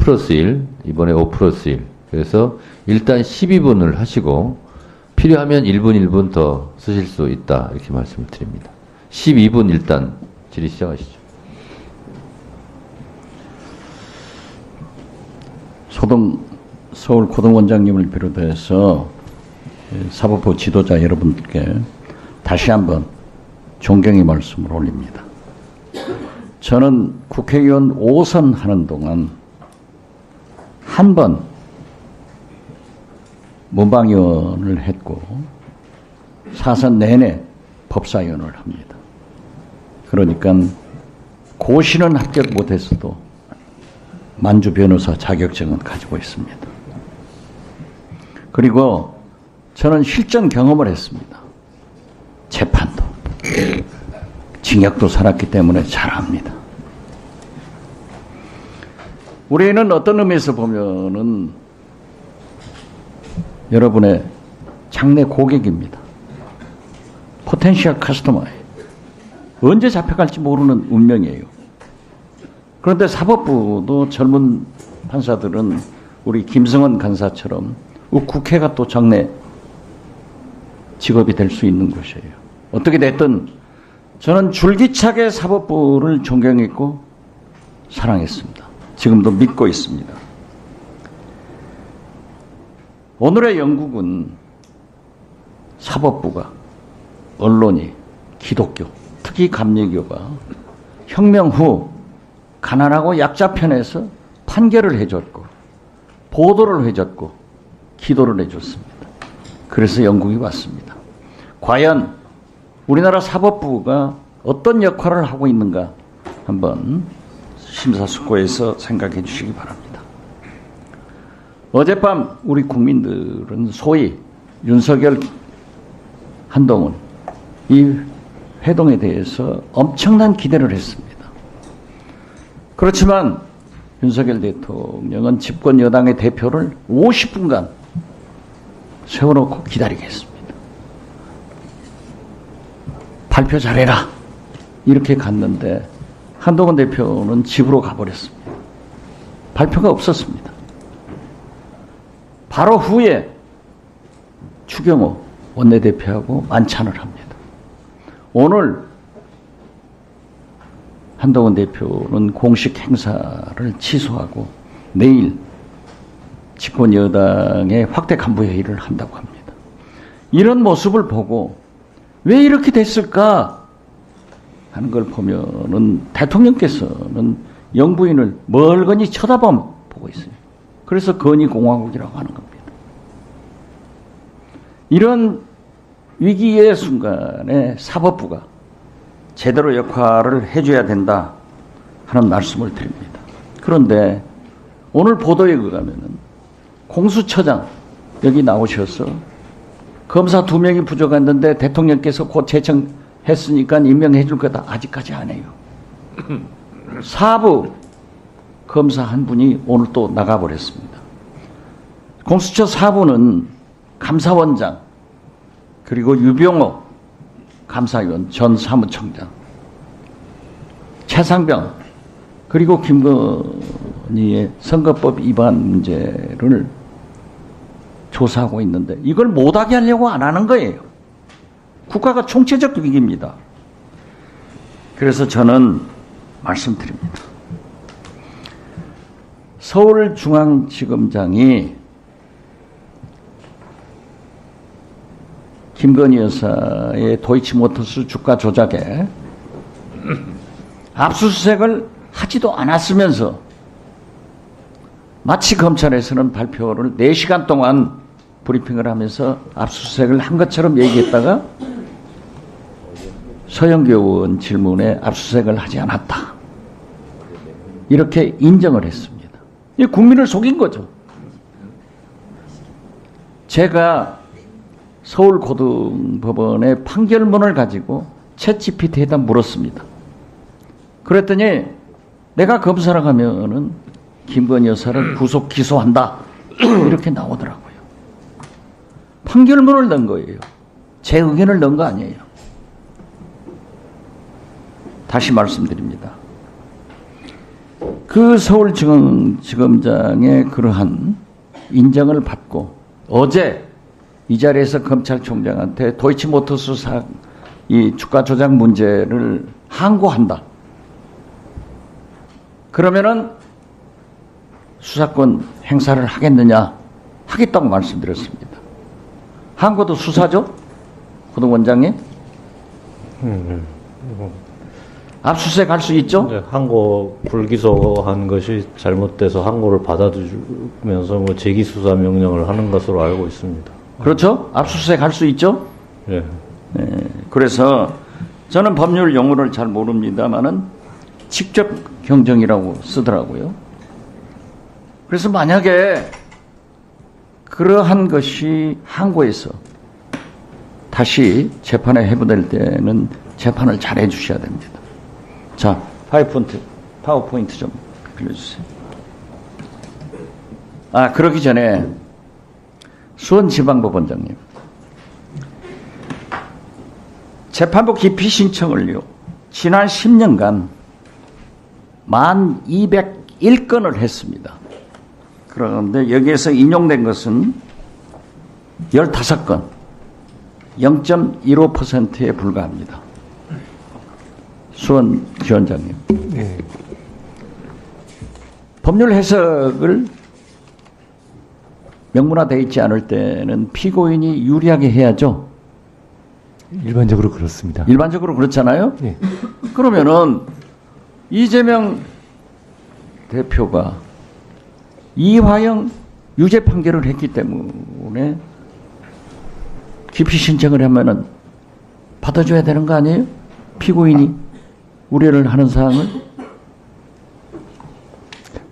플러스 1, 이번에 5 플러스 1. 그래서 일단 12분을 하시고 필요하면 1분 1분 더 쓰실 수 있다. 이렇게 말씀을 드립니다. 12분 일단 질의 시작하시죠. 서울 고등원장님을 비롯해서 사법부 지도자 여러분께 다시 한번 존경의 말씀을 올립니다. 저는 국회의원 5선 하는 동안 한 번 문방위원을 했고 4선 내내 법사위원을 합니다. 그러니까 고시는 합격 못했어도 만주 변호사 자격증은 가지고 있습니다. 그리고 저는 실전 경험을 했습니다. 재판도 징역도 살았기 때문에 잘 압니다. 우리는 어떤 의미에서 보면은 여러분의 장래 고객입니다. 포텐셜 커스터머예요. 언제 잡혀갈지 모르는 운명이에요. 그런데 사법부도 젊은 판사들은 우리 김성원 간사처럼 국회가 또 장래 직업이 될 수 있는 곳이에요. 어떻게 됐든 저는 줄기차게 사법부를 존경했고 사랑했습니다. 지금도 믿고 있습니다. 오늘의 영국은 사법부가, 언론이, 기독교, 특히 감리교가 혁명 후 가난하고 약자 편에서 판결을 해줬고 보도를 해줬고 기도를 해줬습니다. 그래서 영국이 왔습니다. 과연 우리나라 사법부가 어떤 역할을 하고 있는가 한번 심사숙고해서 생각해 주시기 바랍니다. 어젯밤 우리 국민들은 소위 윤석열, 한동훈 이 회동에 대해서 엄청난 기대를 했습니다. 그렇지만 윤석열 대통령은 집권 여당의 대표를 50분간 세워놓고 기다리겠습니다. 발표 잘해라 이렇게 갔는데 한동훈 대표는 집으로 가버렸습니다. 발표가 없었습니다. 바로 후에 추경호 원내대표하고 만찬을 합니다. 오늘 한동훈 대표는 공식 행사를 취소하고 내일 집권 여당의 확대 간부 회의를 한다고 합니다. 이런 모습을 보고 왜 이렇게 됐을까 하는 걸 보면은 대통령께서는 영부인을 멀거니 쳐다보고 있어요. 그래서 건의공화국이라고 하는 겁니다. 이런 위기의 순간에 사법부가 제대로 역할을 해줘야 된다 하는 말씀을 드립니다. 그런데 오늘 보도에 가면은 공수처장 여기 나오셔서 검사 2명이 부족했는데 대통령께서 곧 제청했으니까 임명해 줄 거다. 아직까지 안 해요. 사부 검사 한 분이 오늘 또 나가버렸습니다. 공수처 사부는 감사원장 그리고 유병호 감사위원 전 사무총장 최상병 그리고 김건희의 선거법 위반 문제를 조사하고 있는데 이걸 못하게 하려고 안 하는 거예요. 국가가 총체적 위기입니다. 그래서 저는 말씀드립니다. 서울중앙지검장이 김건희 여사의 도이치모터스 주가 조작에 압수수색을 하지도 않았으면서 마치 검찰에서는 발표를 4시간 동안 브리핑을 하면서 압수수색을 한 것처럼 얘기했다가 서영교 의원 질문에 압수수색을 하지 않았다. 이렇게 인정을 했습니다. 이 국민을 속인 거죠. 제가 서울고등법원의 판결문을 가지고 챗GPT에다 물었습니다. 그랬더니 내가 검사를 하면은 김건희 여사를 구속 기소한다 이렇게 나오더라고요. 판결문을 넣은 거예요. 제 의견을 넣은 거 아니에요. 다시 말씀드립니다. 그 서울지검장의 그러한 인정을 받고 어제 이 자리에서 검찰총장한테 도이치모터스 이 주가 조작 문제를 항고한다. 그러면은 수사권 행사를 하겠느냐? 하겠다고 말씀드렸습니다. 항고도 수사죠? 고등 원장님? 압수수색 할 수 있죠? 네, 항고 불기소한 것이 잘못돼서 항고를 받아주면서 뭐 재기 수사 명령을 하는 것으로 알고 있습니다. 그렇죠? 압수수색 할 수 있죠? 예. 네, 그래서 저는 법률 용어를 잘 모릅니다만은 직접 경정이라고 쓰더라고요. 그래서 만약에 그러한 것이 항고에서 다시 재판에 회부될 때는 재판을 잘 해주셔야 됩니다. 자, 파워포인트 좀 빌려주세요. 그러기 전에 수원지방법원장님, 재판부 기피 신청을요, 지난 10년간 1201건을 했습니다. 그런데 여기에서 인용된 것은 15건, 0.15%에 불과합니다. 수원 지원장님. 네. 법률 해석을 명문화되어 있지 않을 때는 피고인이 유리하게 해야죠. 일반적으로 그렇습니다. 일반적으로 그렇잖아요. 네. 그러면은 이재명 대표가 이화영 유죄 판결을 했기 때문에 기피 신청을 하면은 받아줘야 되는 거 아니에요? 피고인이 우려를 하는 사항을.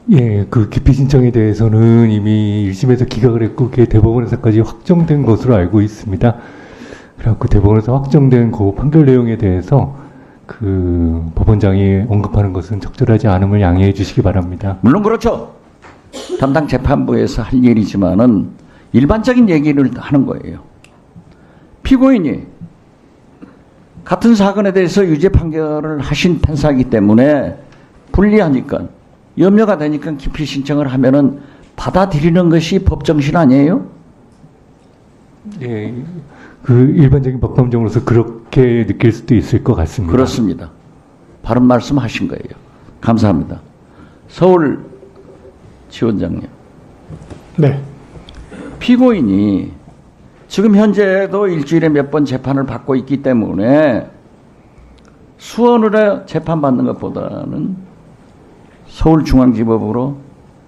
예, 그 기피 신청에 대해서는 이미 1심에서 기각을 했고 그게 대법원에서까지 확정된 것으로 알고 있습니다. 그래갖고 대법원에서 확정된 그 판결 내용에 대해서 그 법원장이 언급하는 것은 적절하지 않음을 양해해 주시기 바랍니다. 물론 그렇죠. 담당 재판부에서 할 일이지만은 일반적인 얘기를 하는 거예요. 피고인이 같은 사건에 대해서 유죄 판결을 하신 판사이기 때문에 불리하니까 염려가 되니까 기피 신청을 하면은 받아들이는 것이 법정신 아니에요? 예, 그 일반적인 법감정으로서 그렇게 느낄 수도 있을 것 같습니다. 그렇습니다. 바른 말씀 하신 거예요. 감사합니다. 서울 지원장님. 네. 피고인이 지금 현재도 일주일에 몇 번 재판을 받고 있기 때문에 수원으로 재판받는 것보다는 서울중앙지법으로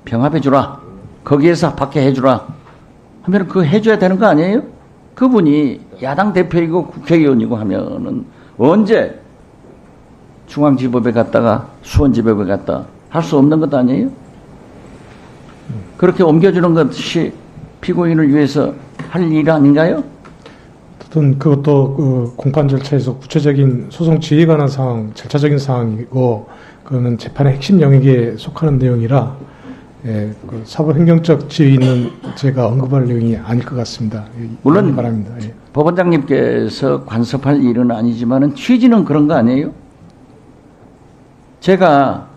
병합해주라. 거기에서 받게 해주라. 하면 그거 해줘야 되는 거 아니에요? 그분이 야당 대표이고 국회의원이고 하면은 언제 중앙지법에 갔다가 수원지법에 갔다 할 수 없는 것 아니에요? 그렇게 옮겨주는 것이 피고인을 위해서 할 일 아닌가요? 어쨌든 그것도 그 공판 절차에서 구체적인 소송 지휘에 관한 사항, 절차적인 사항이고 그거는 재판의 핵심 영역에 속하는 내용이라 그 사법행정적 지위는 제가 언급할 내용이 아닐 것 같습니다. 물론 바랍니다. 예. 법원장님께서 간섭할 일은 아니지만은 취지는 그런 거 아니에요? 제가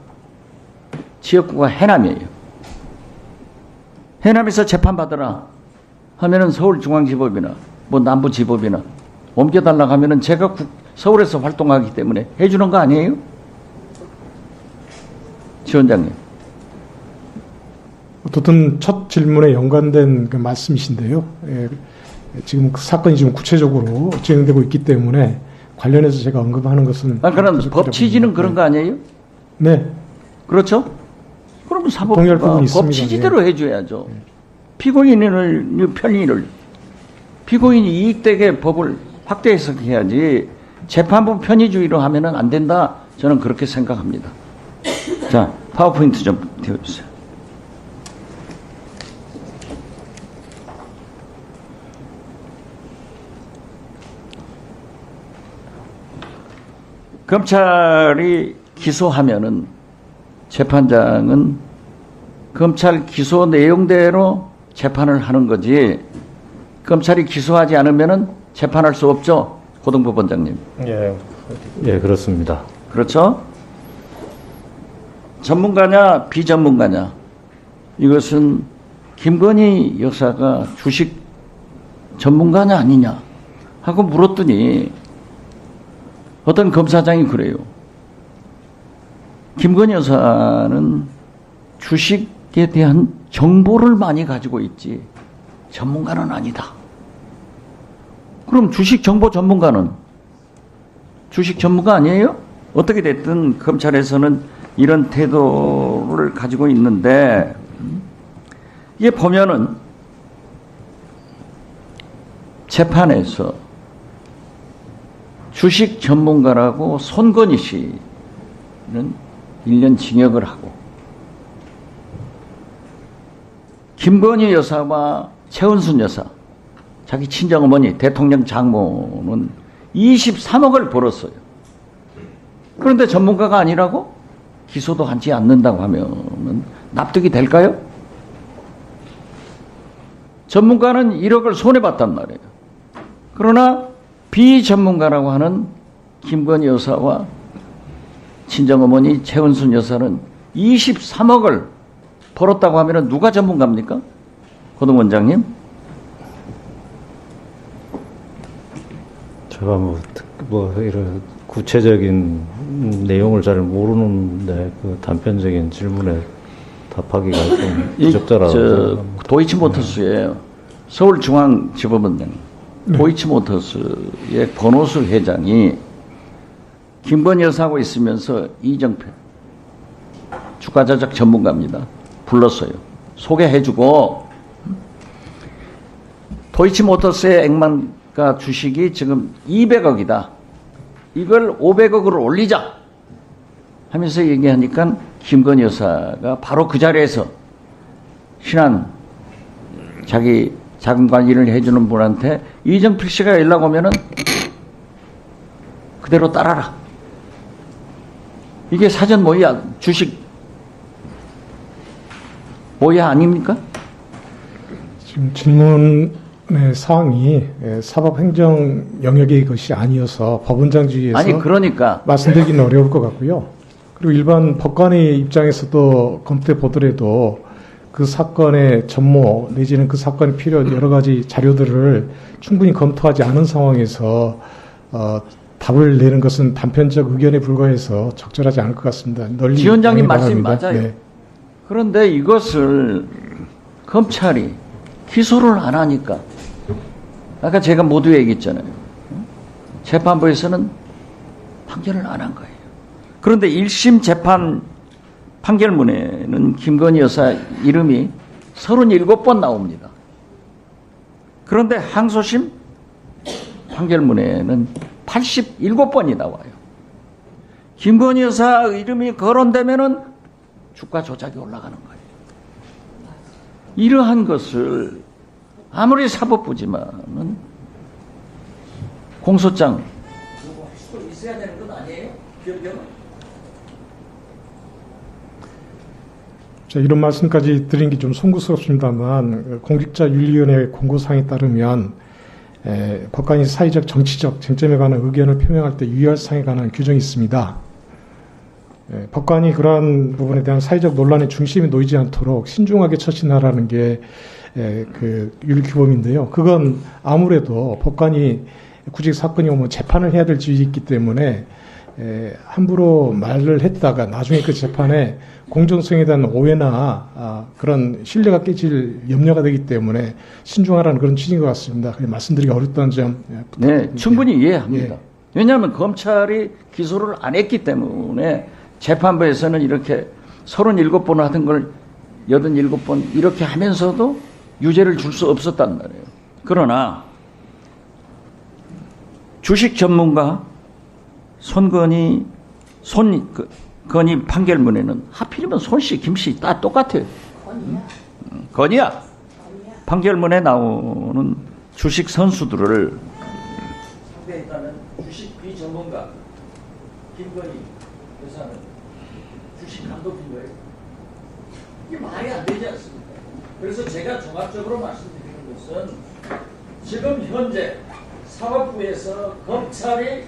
지역구가 해남이에요. 해남에서 재판받으라 하면은 서울중앙지법이나 뭐 남부지법이나 옮겨달라고 하면은 제가 서울에서 활동하기 때문에 해주는 거 아니에요? 지원장님. 어떻든 첫 질문에 연관된 그 말씀이신데요. 예, 지금 그 사건이 좀 구체적으로 진행되고 있기 때문에 관련해서 제가 언급하는 것은 그럼 법 취지는 그런 거 아니에요? 네. 그렇죠? 그럼 동의할 사법부가 부분이 법 있습니다. 취지대로 해줘야죠. 피고인을 편의를 피고인이 이익되게 법을 확대 해석해야지 재판부 편의주의로 하면은 안 된다. 저는 그렇게 생각합니다. 자, 파워포인트 좀 띄워주세요. 검찰이 기소하면은 재판장은 검찰 기소 내용대로 재판을 하는 거지 검찰이 기소하지 않으면은 재판할 수 없죠. 고등법원장님. 예, 그렇습니다. 그렇죠? 전문가냐 비전문가냐, 이것은 김건희 여사가 주식 전문가냐 아니냐 하고 물었더니 어떤 검사장이 그래요. 김건희 여사는 주식에 대한 정보를 많이 가지고 있지 전문가는 아니다. 그럼 주식 정보 전문가는 주식 전문가 아니에요? 어떻게 됐든 검찰에서는 이런 태도를 가지고 있는데, 이게 보면은 재판에서 주식 전문가라고 손건희 씨는 1년 징역을 하고, 김건희 여사와 최은순 여사, 자기 친정어머니 대통령 장모는 23억을 벌었어요. 그런데 전문가가 아니라고 기소도 하지 않는다고 하면 납득이 될까요? 전문가는 1억을 손해봤단 말이에요. 그러나 비전문가라고 하는 김건희 여사와 친정어머니 최은순 여사는 23억을 벌었다고 하면 누가 전문가입니까? 고등 원장님? 제가 이런 구체적인 내용을 잘 모르는데 그 단편적인 질문에 답하기가 좀 부적절하다고 생각합니다. 도이치모터스의 서울중앙지법원장, 도이치모터스의 권오수 회장이 김건희 여사하고 있으면서 이정표 주가 조작 전문가입니다. 불렀어요. 소개해주고, 도이치모터스의 액면가 주식이 지금 200억이다. 이걸 500억으로 올리자 하면서 얘기하니까 김건희 여사가 바로 그 자리에서 신한 자기 자금 관리를 해주는 분한테 이정필 씨가 연락 오면은 그대로 따라라. 이게 사전 모의 주식 모의 아닙니까? 지금 질문의 사항이 사법행정 영역의 것이 아니어서 법원장주의에서 아니 그러니까 말씀드리기는 어려울 것 같고요. 그리고 일반 법관의 입장에서도 검토해 보더라도 그 사건의 전모 내지는 그 사건에 필요한 여러 가지 자료들을 충분히 검토하지 않은 상황에서 답을 내는 것은 단편적 의견에 불과해서 적절하지 않을 것 같습니다. 널리 지원장님 양해 말씀이 바랍니다. 맞아요. 네. 그런데 이것을 검찰이 기소를 안 하니까, 아까 제가 모두 얘기했잖아요. 재판부에서는 판결을 안 한 거예요. 그런데 1심 재판 판결문에는 김건희 여사 이름이 37번 나옵니다. 그런데 항소심 판결문에는 87번이 나와요. 김건희 여사 이름이 거론되면은 주가 조작이 올라가는 거예요. 이러한 것을 아무리 사법부지만은 공소장 있어야 되는 건 아니에요? 자, 이런 말씀까지 드린 게 좀 송구스럽습니다만 공직자윤리위원회 공고사항에 따르면 법관이 사회적 정치적 쟁점에 관한 의견을 표명할 때 유의할 사항에 관한 규정이 있습니다. 법관이 그러한 부분에 대한 사회적 논란의 중심에 놓이지 않도록 신중하게 처신하라는 게 그 윤리규범인데요. 그건 아무래도 법관이 구직 사건이 오면 재판을 해야 될 지위가 있기 때문에 함부로 말을 했다가 나중에 그 재판에 공정성에 대한 오해나 그런 신뢰가 깨질 염려가 되기 때문에 신중하라는 그런 취지인 것 같습니다. 말씀드리기 어렵다는 점. 네, 충분히 이해합니다. 예. 왜냐하면 검찰이 기소를 안 했기 때문에 재판부에서는 이렇게 37번 하던 걸 87번 이렇게 하면서도 유죄를 줄 수 없었단 말이에요. 그러나 주식 전문가 손건희 판결문에는 하필이면 손씨, 김씨 다 똑같아요. 건희야. 판결문에 나오는 주식 선수들을 상대했다는 주식 비전문가 김건희 여사는 주식 감독인 거예요. 이게 말이 안 되지 않습니까? 그래서 제가 종합적으로 말씀드리는 것은 지금 현재 사법부에서 검찰이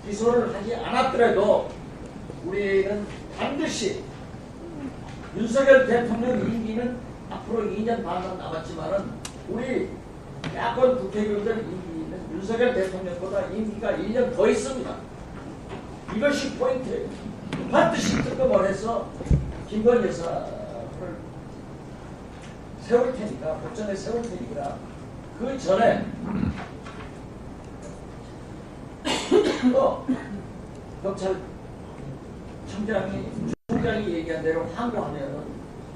기소를 하지 않았더라도 우리는 반드시 윤석열 대통령 임기는 앞으로 2년 반만 남았지만은 우리 야권 국회의원들 임기는 윤석열 대통령보다 임기가 1년 더 있습니다. 이것이 포인트예요. 반드시 특검을 해서 김건희 여사를 세울 테니까, 법정에 세울 테니까 그 전에 또 경찰청장이 얘기한 대로 항고하면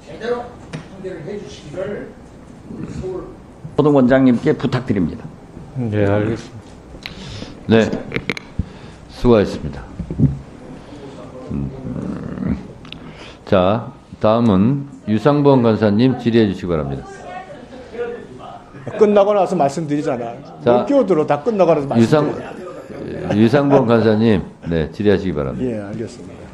제대로 판결을 해주시기를 우리 서울 소동원장님께 부탁드립니다. 네, 알겠습니다. 네, 수고하셨습니다. 자, 다음은 유상범 간사님 질의해 주시기 바랍니다. 끝나고 나서 말씀드리잖아. 자, 못 끼어들어. 다 끝나고 나서 말씀드리잖아. 유상범 간사님, 네, 질의하시기 바랍니다. 예, 알겠습니다.